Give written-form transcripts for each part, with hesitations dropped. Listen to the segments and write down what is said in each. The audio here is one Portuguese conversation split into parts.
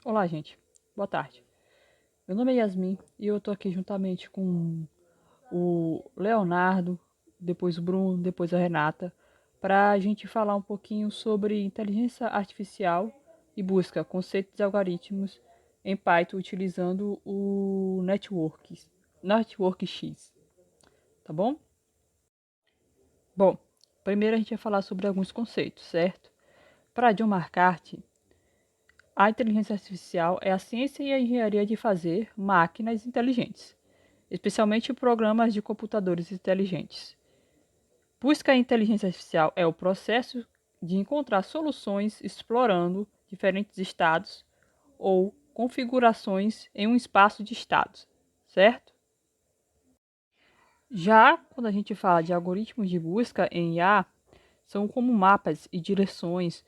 Olá, gente. Boa tarde. Meu nome é Yasmin e eu tô aqui juntamente com o Leonardo, depois o Bruno, depois a Renata, para a gente falar um pouquinho sobre inteligência artificial e busca, conceitos e algoritmos em Python utilizando o Network X, tá bom? Bom, primeiro a gente vai falar sobre alguns conceitos, certo? Para John McCarthy, a inteligência artificial é a ciência e a engenharia de fazer máquinas inteligentes, especialmente programas de computadores inteligentes. Busca a inteligência artificial é o processo de encontrar soluções explorando diferentes estados ou configurações em um espaço de estados, certo? Já quando a gente fala de algoritmos de busca em IA, são como mapas e direções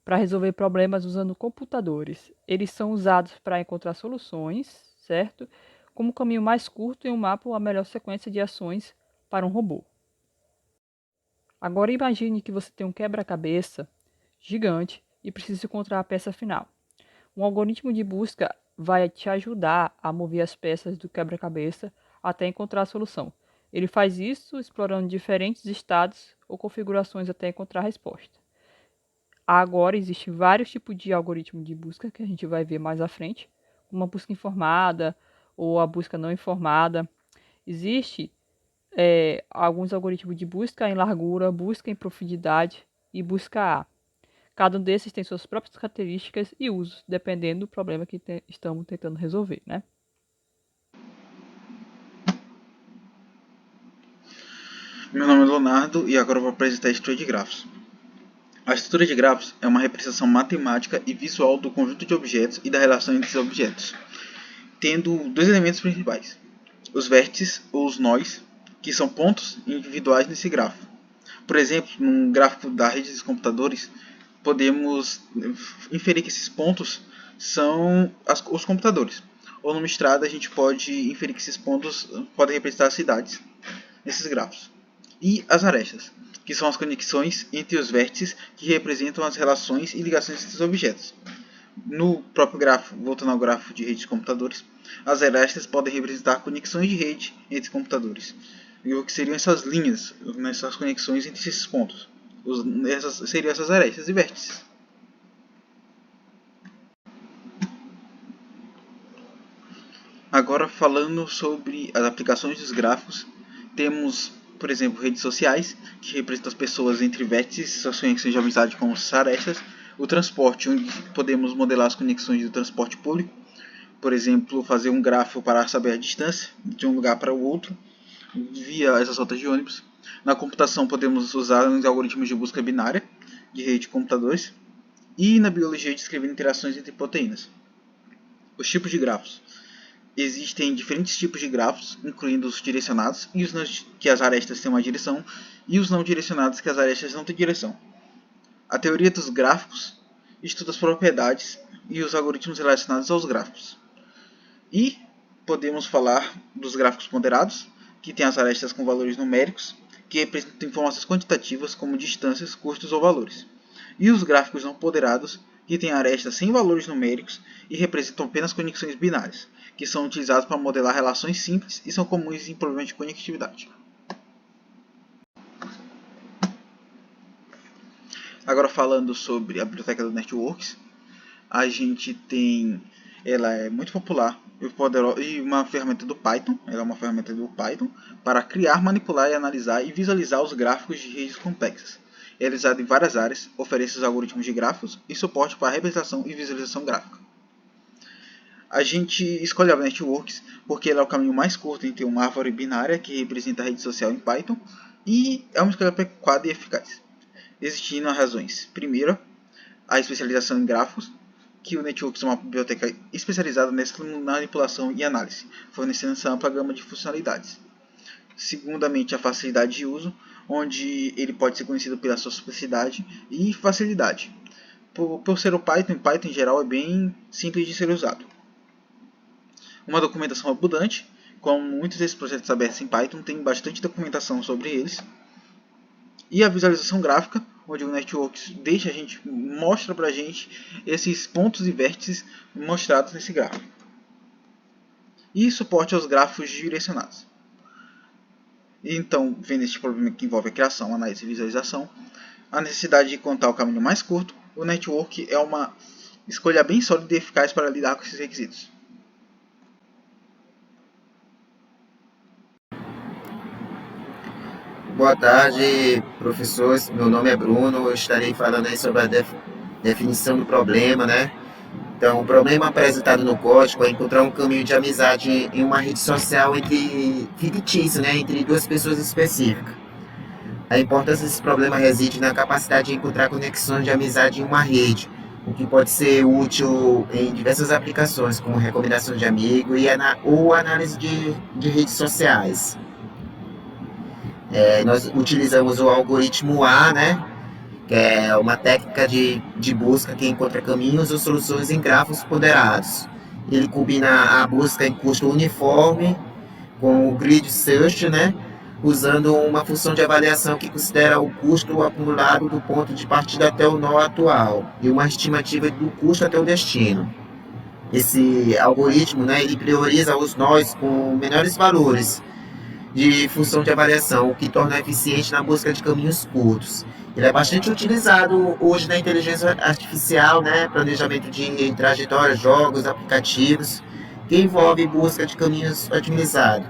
para resolver problemas usando computadores. Eles são usados para encontrar soluções, certo? Como o caminho mais curto em um mapa ou a melhor sequência de ações para um robô. Agora imagine que você tem um quebra-cabeça gigante e precisa encontrar a peça final. Um algoritmo de busca vai te ajudar a mover as peças do quebra-cabeça até encontrar a solução. Ele faz isso explorando diferentes estados ou configurações até encontrar a resposta. Agora existem vários tipos de algoritmo de busca que a gente vai ver mais à frente, como a busca informada ou a busca não informada. Existe alguns algoritmos de busca em largura, busca em profundidade e busca A. Cada um desses tem suas próprias características e usos, dependendo do problema que estamos tentando resolver, né? Meu nome é Leonardo e agora eu vou apresentar a estrutura de grafos. A estrutura de grafos é uma representação matemática e visual do conjunto de objetos e da relação entre esses objetos, tendo dois elementos principais: os vértices ou os nós, que são pontos individuais nesse grafo. Por exemplo, num gráfico da rede de computadores, podemos inferir que esses pontos são os computadores. Ou numa estrada, a gente pode inferir que esses pontos podem representar cidades nesses grafos. E as arestas, que são as conexões entre os vértices que representam as relações e ligações entre os objetos. No próprio grafo, voltando ao grafo de rede de computadores, as arestas podem representar conexões de rede entre computadores. E o que seriam essas linhas, essas conexões entre esses pontos? Seriam essas arestas e vértices. Agora falando sobre as aplicações dos gráficos, temos, por exemplo, redes sociais, que representam as pessoas entre vértices, suas conexões de amizade com os arestas, o transporte, onde podemos modelar as conexões do transporte público, por exemplo, fazer um gráfico para saber a distância de um lugar para o outro, via essas rotas de ônibus. Na computação podemos usar os algoritmos de busca binária, de rede de computadores, e na biologia descrever interações entre proteínas. Os tipos de grafos. Existem diferentes tipos de grafos, incluindo os direcionados, e os não, que as arestas têm uma direção, e os não direcionados, que as arestas não têm direção. A teoria dos gráficos estuda as propriedades e os algoritmos relacionados aos gráficos. E podemos falar dos gráficos ponderados, que têm as arestas com valores numéricos, que representam informações quantitativas como distâncias, custos ou valores. E os gráficos não ponderados, que têm arestas sem valores numéricos e representam apenas conexões binárias, que são utilizados para modelar relações simples e são comuns em problemas de conectividade. Agora falando sobre a biblioteca do Networks, a gente tem, ela é muito popular e uma ferramenta do Python, ela é uma ferramenta do Python para criar, manipular, analisar e visualizar os gráficos de redes complexas. Ela é usada em várias áreas, oferece os algoritmos de gráficos e suporte para representação e visualização gráfica. A gente escolhe a Networks porque ela é o caminho mais curto entre uma árvore binária que representa a rede social em Python e é uma escolha adequada e eficaz, existindo razões. Primeiro, a especialização em gráficos, que o Networks é uma biblioteca especializada nessa manipulação e análise, fornecendo essa ampla gama de funcionalidades. Segundamente, a facilidade de uso, onde ele pode ser conhecido pela sua simplicidade e facilidade. Por ser o Python em geral é bem simples de ser usado. Uma documentação abundante, como muitos desses projetos abertos em Python, tem bastante documentação sobre eles. E a visualização gráfica, onde o Networks mostra pra gente esses pontos e vértices mostrados nesse gráfico. E suporte aos gráficos direcionados. Então, vendo este problema que envolve a criação, análise e visualização, a necessidade de contar o caminho mais curto, o network é uma escolha bem sólida e eficaz para lidar com esses requisitos. Boa tarde, professores. Meu nome é Bruno. Eu estarei falando aí sobre a definição do problema, né? Então, o problema apresentado no código é encontrar um caminho de amizade em uma rede social fictícia, né? Entre duas pessoas específicas. A importância desse problema reside na capacidade de encontrar conexões de amizade em uma rede, o que pode ser útil em diversas aplicações, como recomendação de amigo ou análise de redes sociais. Nós utilizamos o algoritmo A, né? Que é uma técnica de busca que encontra caminhos ou soluções em grafos ponderados. Ele combina a busca em custo uniforme com o grid search, né? Usando uma função de avaliação que considera o custo acumulado do ponto de partida até o nó atual e uma estimativa do custo até o destino. Esse algoritmo, né, ele prioriza os nós com menores valores de função de avaliação, o que torna eficiente na busca de caminhos curtos. Ele é bastante utilizado hoje na inteligência artificial, né, planejamento de trajetórias, jogos, aplicativos, que envolve busca de caminhos otimizados.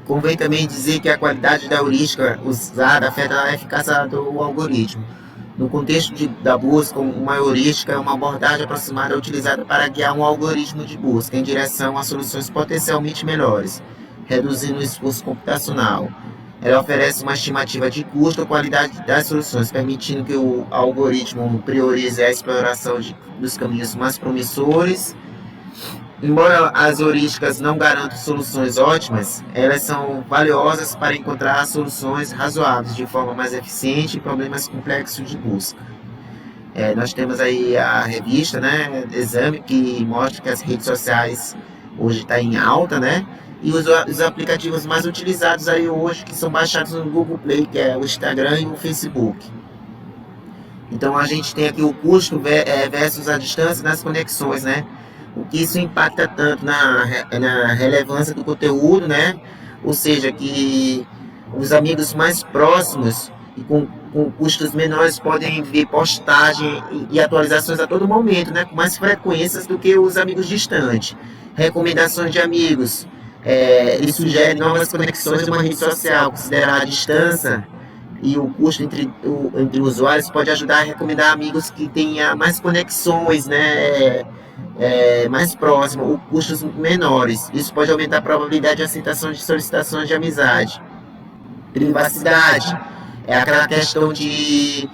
Convém também dizer que a qualidade da heurística usada afeta a eficácia do algoritmo. No contexto da busca, uma heurística é uma abordagem aproximada utilizada para guiar um algoritmo de busca em direção a soluções potencialmente melhores, reduzindo o esforço computacional. Ela oferece uma estimativa de custo ou qualidade das soluções, permitindo que o algoritmo priorize a exploração dos caminhos mais promissores. Embora as heurísticas não garantam soluções ótimas, elas são valiosas para encontrar soluções razoáveis de forma mais eficiente em problemas complexos de busca. Nós temos aí a revista, né, Exame, que mostra que as redes sociais hoje estão em alta, né? E os aplicativos mais utilizados aí hoje, que são baixados no Google Play, que é o Instagram e o Facebook. Então a gente tem aqui o custo versus a distância das conexões, né? O que isso impacta tanto na relevância do conteúdo, né? Ou seja, que os amigos mais próximos e com custos menores podem ver postagem e atualizações a todo momento, né? Com mais frequências do que os amigos distantes. Recomendações de amigos. Ele sugere novas conexões em uma rede social, considerar a distância e o custo entre usuários pode ajudar a recomendar amigos que tenham mais conexões, né? Mais próximo, ou custos menores. Isso pode aumentar a probabilidade de aceitação de solicitações de amizade. Privacidade é aquela questão de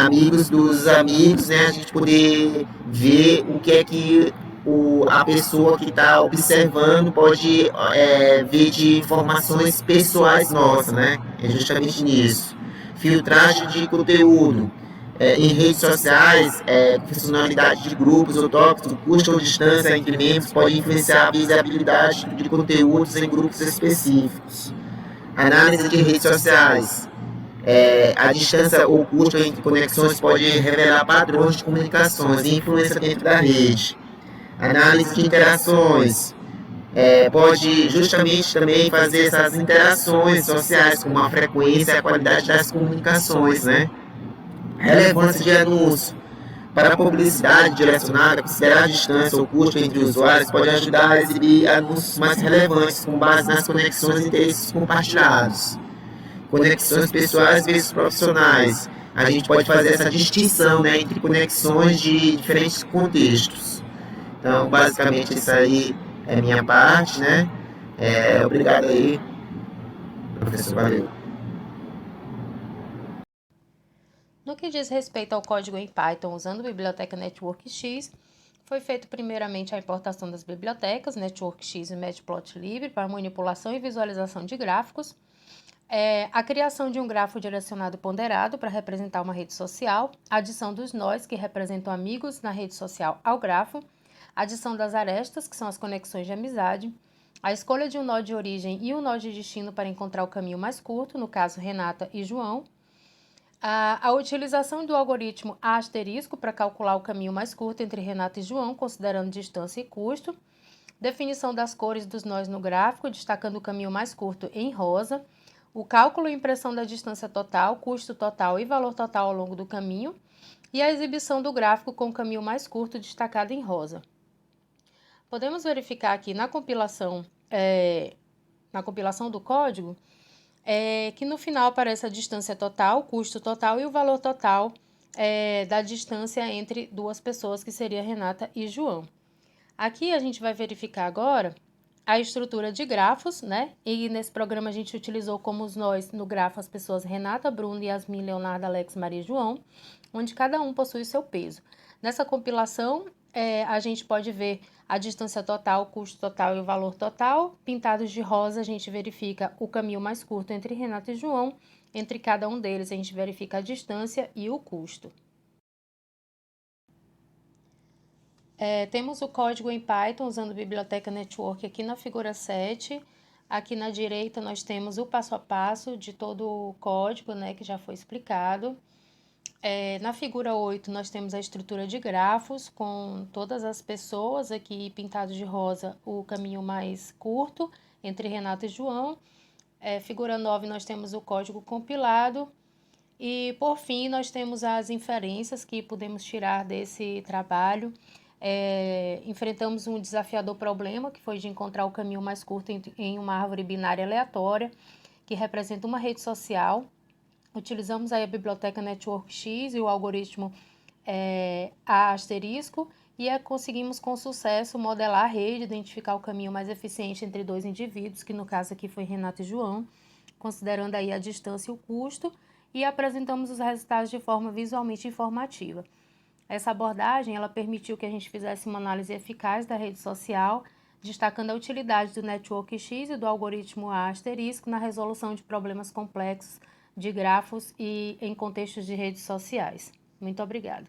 amigos dos amigos, né? A gente poder ver o que é que a pessoa que está observando pode ver de informações pessoais nossas, né? É justamente nisso. Filtragem de conteúdo. Em redes sociais, funcionalidade de grupos ou tópicos, o custo ou distância entre membros pode influenciar a visibilidade de conteúdos em grupos específicos. Análise de redes sociais. A distância ou custo entre conexões pode revelar padrões de comunicações e influência dentro da rede. Análise de interações. Pode justamente também fazer essas interações sociais com uma frequência e a qualidade das comunicações, né? Relevância de anúncio. Para a publicidade direcionada, considerar a distância ou custo entre usuários pode ajudar a exibir anúncios mais relevantes com base nas conexões e interesses compartilhados. Conexões pessoais versus profissionais. A gente pode fazer essa distinção, né, entre conexões de diferentes contextos. Então, basicamente, isso aí é minha parte, né? Obrigado aí, professor. Valeu. No que diz respeito ao código em Python usando a biblioteca NetworkX, foi feito primeiramente a importação das bibliotecas NetworkX e Matplotlib para manipulação e visualização de gráficos, a criação de um grafo direcionado ponderado para representar uma rede social, a adição dos nós, que representam amigos na rede social, ao grafo, a adição das arestas, que são as conexões de amizade, a escolha de um nó de origem e um nó de destino para encontrar o caminho mais curto, no caso Renata e João, A utilização do algoritmo A asterisco para calcular o caminho mais curto entre Renata e João, considerando distância e custo. Definição das cores dos nós no gráfico, destacando o caminho mais curto em rosa. O cálculo e impressão da distância total, custo total e valor total ao longo do caminho. E a exibição do gráfico com o caminho mais curto destacado em rosa. Podemos verificar aqui na compilação do código, que no final aparece a distância total, o custo total e o valor total da distância entre duas pessoas, que seria Renata e João. Aqui a gente vai verificar agora a estrutura de grafos, né? E nesse programa a gente utilizou como os nós no grafo as pessoas Renata, Bruno, Yasmin, Leonardo, Alex, Maria e João, onde cada um possui o seu peso. Nessa compilação, a gente pode ver a distância total, o custo total e o valor total. Pintados de rosa, a gente verifica o caminho mais curto entre Renata e João. Entre cada um deles, a gente verifica a distância e o custo. Temos o código em Python usando a biblioteca Network aqui na figura 7. Aqui na direita nós temos o passo a passo de todo o código, né, que já foi explicado. Na figura 8 nós temos a estrutura de grafos com todas as pessoas aqui pintados de rosa, o caminho mais curto entre Renata e João. Figura 9 nós temos o código compilado. E por fim nós temos as inferências que podemos tirar desse trabalho. Enfrentamos um desafiador problema, que foi de encontrar o caminho mais curto em uma árvore binária aleatória, que representa uma rede social. Utilizamos aí a biblioteca Network X e o algoritmo A asterisco e conseguimos com sucesso modelar a rede, identificar o caminho mais eficiente entre dois indivíduos, que no caso aqui foi Renata e João, considerando aí a distância e o custo, e apresentamos os resultados de forma visualmente informativa. Essa abordagem ela permitiu que a gente fizesse uma análise eficaz da rede social, destacando a utilidade do Network X e do algoritmo A asterisco na resolução de problemas complexos de grafos e em contextos de redes sociais. Muito obrigada.